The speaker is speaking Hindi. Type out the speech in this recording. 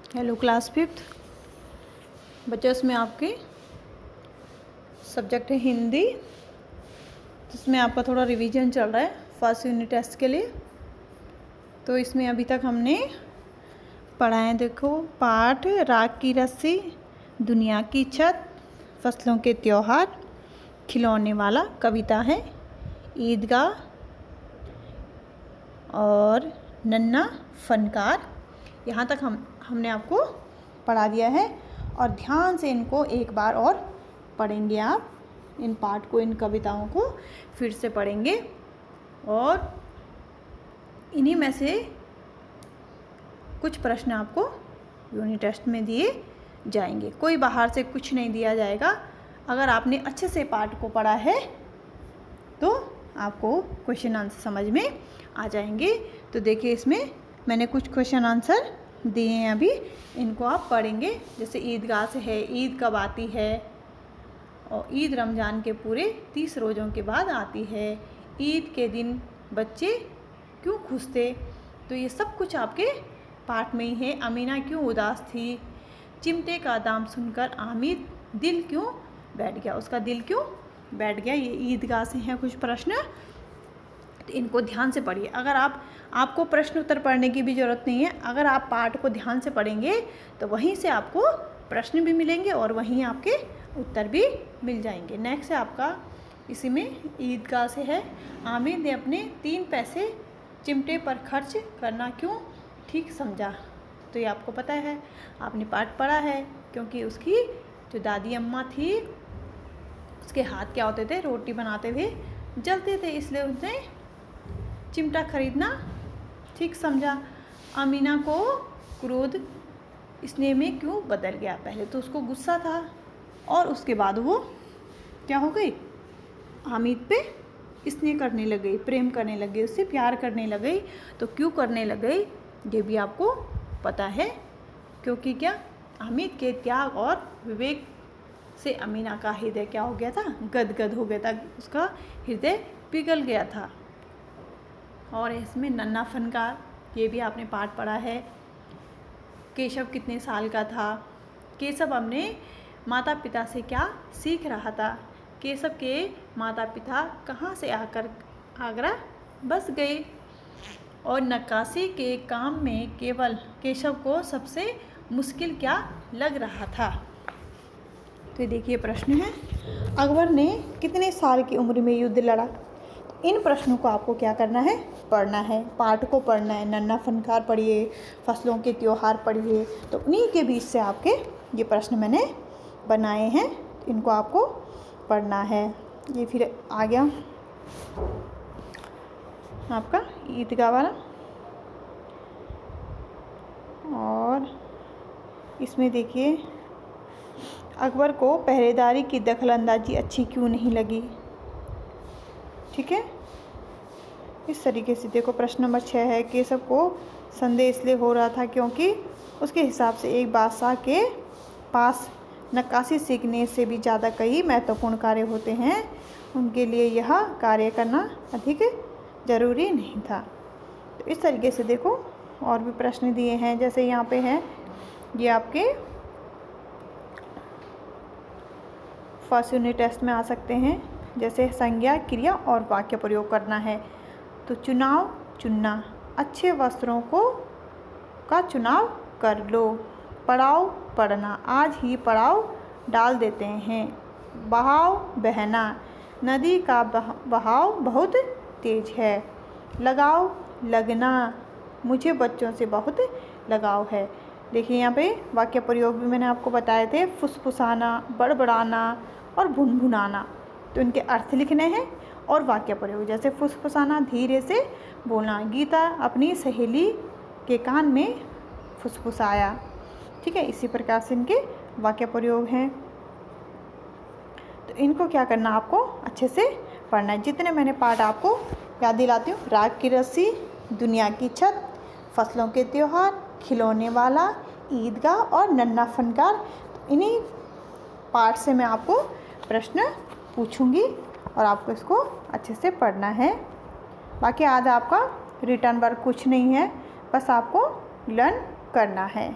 हेलो क्लास 5th बच्चों, इसमें आपके सब्जेक्ट है हिंदी, जिसमें आपका थोड़ा रिवीजन चल रहा है फर्स्ट यूनिट टेस्ट के लिए। तो इसमें अभी तक हमने पढ़ा है, देखो, पाठ राग की रस्सी, दुनिया की छत, फसलों के त्योहार, खिलौने वाला, कविता है, ईदगाह और नन्हा फनकार। यहाँ तक हमने आपको पढ़ा दिया है और ध्यान से इनको एक बार और पढ़ेंगे। आप इन पाठ को, इन कविताओं को फिर से पढ़ेंगे और इन्हीं में से कुछ प्रश्न आपको यूनिट टेस्ट में दिए जाएंगे। कोई बाहर से कुछ नहीं दिया जाएगा। अगर आपने अच्छे से पाठ को पढ़ा है तो आपको क्वेश्चन आंसर समझ में आ जाएंगे। तो देखिए, इसमें मैंने कुछ क्वेश्चन आंसर दिए हैं, अभी इनको आप पढ़ेंगे। जैसे ईदगाह से है, ईद कब आती है, और ईद रमज़ान के पूरे 30 रोज़ों के बाद आती है, ईद के दिन बच्चे क्यों खुश थे। तो ये सब कुछ आपके पाठ में ही है। अमीना क्यों उदास थी, चिमटे का दाम सुनकर आमिर दिल क्यों बैठ गया, उसका दिल क्यों बैठ गया। ये ईदगाह से हैं कुछ प्रश्न, तो इनको ध्यान से पढ़िए। अगर आपको प्रश्न उत्तर पढ़ने की भी ज़रूरत नहीं है। अगर आप पाठ को ध्यान से पढ़ेंगे तो वहीं से आपको प्रश्न भी मिलेंगे और वहीं आपके उत्तर भी मिल जाएंगे। नेक्स्ट है आपका, इसी में ईदगाह से है, आमिर ने अपने 3 पैसे चिमटे पर खर्च करना क्यों ठीक समझा। तो ये आपको पता है, आपने पाठ पढ़ा है, क्योंकि उसकी जो दादी अम्मा थी उसके हाथ क्या होते थे, रोटी बनाते हुए जलते थे, इसलिए उसने चिमटा खरीदना ठीक समझा। अमीना को क्रोध स्नेह में क्यों बदल गया। पहले तो उसको गुस्सा था और उसके बाद वो क्या हो गई, हामिद पे स्नेह करने लग गई, प्रेम करने लग गई, उससे प्यार करने लग गई। तो क्यों करने लग गई ये भी आपको पता है, क्योंकि क्या, हामिद के त्याग और विवेक से अमीना का हृदय क्या हो गया था, गदगद हो गया था, उसका हृदय पिघल गया था। और इसमें नन्हा फनकार, ये भी आपने पाठ पढ़ा है। केशव कितने साल का था, केशव अपने माता पिता से क्या सीख रहा था, केशव के माता पिता कहाँ से आकर आगरा बस गए, और नक्काशी के काम में केवल केशव को सबसे मुश्किल क्या लग रहा था। तो देखिए प्रश्न है, अकबर ने कितने साल की उम्र में युद्ध लड़ा। इन प्रश्नों को आपको क्या करना है, पढ़ना है, पाठ को पढ़ना है। नन्हा फनकार पढ़िए, फसलों के त्योहार पढ़िए। तो उन्हीं के बीच से आपके ये प्रश्न मैंने बनाए हैं, इनको आपको पढ़ना है। ये फिर आ गया आपका ईदगाह वाला, और इसमें देखिए, अकबर को पहरेदारी की दखलंदाजी अच्छी क्यों नहीं लगी। ठीक है, इस तरीके से देखो। प्रश्न नंबर 6 है, केशव को संदेह इसलिए हो रहा था क्योंकि उसके हिसाब से एक बादशाह के पास नक्काशी सीखने से भी ज़्यादा कई महत्वपूर्ण कार्य होते हैं, उनके लिए यह कार्य करना अधिक ज़रूरी नहीं था। तो इस तरीके से देखो, और भी प्रश्न दिए हैं, जैसे यहाँ पे हैं, ये आपके फर्स्ट यूनिट टेस्ट में आ सकते हैं। जैसे संज्ञा, क्रिया और वाक्य प्रयोग करना है। तो चुनाव, चुनना, अच्छे वस्त्रों का चुनाव कर लो, पड़ाव, पढ़ना, आज ही पड़ाव डाल देते हैं, बहाव, बहना, नदी का बहाव बहुत तेज है, लगाव, लगना, मुझे बच्चों से बहुत लगाव है। देखिए यहाँ पे वाक्य प्रयोग भी मैंने आपको बताए थे, फुसफुसाना, बड़बड़ाना और भुनभुनाना। तो इनके अर्थ लिखने हैं और वाक्य प्रयोग, जैसे फुसफुसाना, धीरे से बोलना, गीता अपनी सहेली के कान में फुसफुसाया। ठीक है, इसी प्रकार से इनके वाक्य प्रयोग हैं। तो इनको क्या करना, आपको अच्छे से पढ़ना है। जितने मैंने पाठ आपको याद दिलाती हूँ, राग की रस्सी, दुनिया की छत, फसलों के त्योहार, खिलौने वाला, ईदगाह और नन्हा फनकार। तो इन्हीं पाठ से मैं आपको प्रश्न पूछूंगी और आपको इसको अच्छे से पढ़ना है। बाकी आज आपका रिटर्न वर्क कुछ नहीं है, बस आपको लर्न करना है।